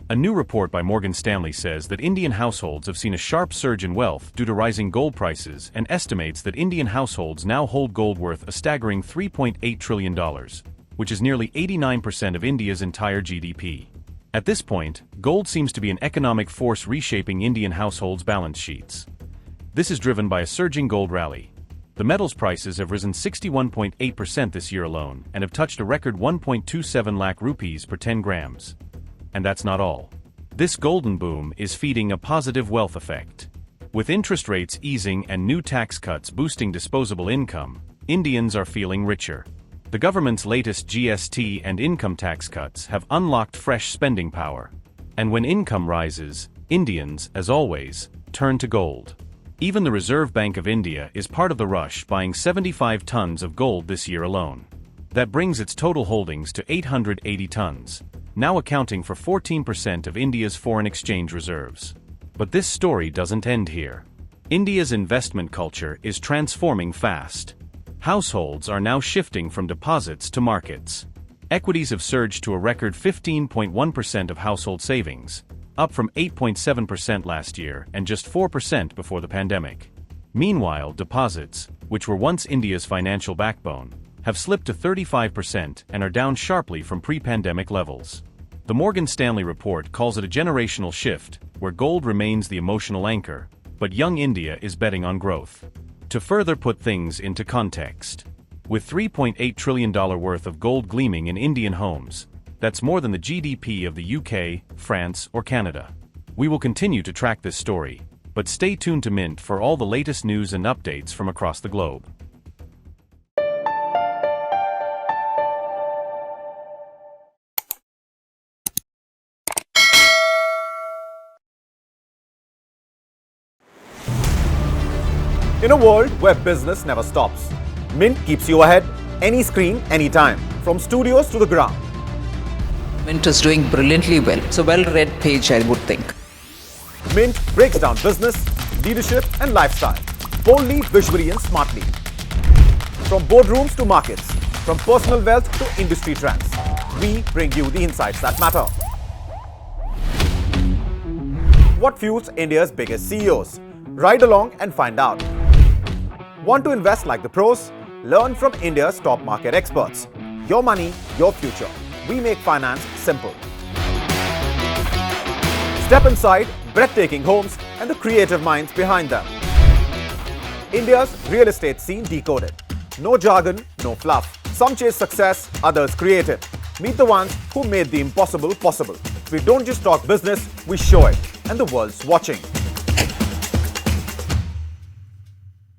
A new report by Morgan Stanley says that Indian households have seen a sharp surge in wealth due to rising gold prices and estimates that Indian households now hold gold worth a staggering $3.8 trillion, which is nearly 89% of India's entire GDP. At this point, gold seems to be an economic force reshaping Indian households' balance sheets. This is driven by a surging gold rally. The metal's prices have risen 61.8% this year alone and have touched a record 1.27 lakh rupees per 10 grams. And that's not all. This golden boom is feeding a positive wealth effect. With interest rates easing and new tax cuts boosting disposable income, Indians are feeling richer. The government's latest GST and income tax cuts have unlocked fresh spending power. And when income rises, Indians, as always, turn to gold. Even the Reserve Bank of India is part of the rush, buying 75 tons of gold this year alone. That brings its total holdings to 880 tons, now accounting for 14% of India's foreign exchange reserves. But this story doesn't end here. India's investment culture is transforming fast. Households are now shifting from deposits to markets. Equities have surged to a record 15.1% of household savings, up from 8.7% last year and just 4% before the pandemic. Meanwhile, deposits, which were once India's financial backbone, have slipped to 35% and are down sharply from pre-pandemic levels. The Morgan Stanley report calls it a generational shift, where gold remains the emotional anchor, but young India is betting on growth. To further put things into context, with $3.8 trillion worth of gold gleaming in Indian homes, that's more than the GDP of the UK, France, or Canada. We will continue to track this story, but stay tuned to Mint for all the latest news and updates from across the globe. In a world where business never stops, Mint keeps you ahead, any screen, anytime, from studios to the ground. Mint is doing brilliantly well. It's a well-read page, I would think. Mint breaks down business, leadership and lifestyle, boldly, visually and smartly. From boardrooms to markets, from personal wealth to industry trends, we bring you the insights that matter. What fuels India's biggest CEOs? Ride along and find out. Want to invest like the pros? Learn from India's top market experts. Your money, your future. We make finance simple. Step inside breathtaking homes and the creative minds behind them. India's real estate scene decoded. No jargon, no fluff. Some chase success, others create it. Meet the ones who made the impossible possible. We don't just talk business, we show it. And the world's watching.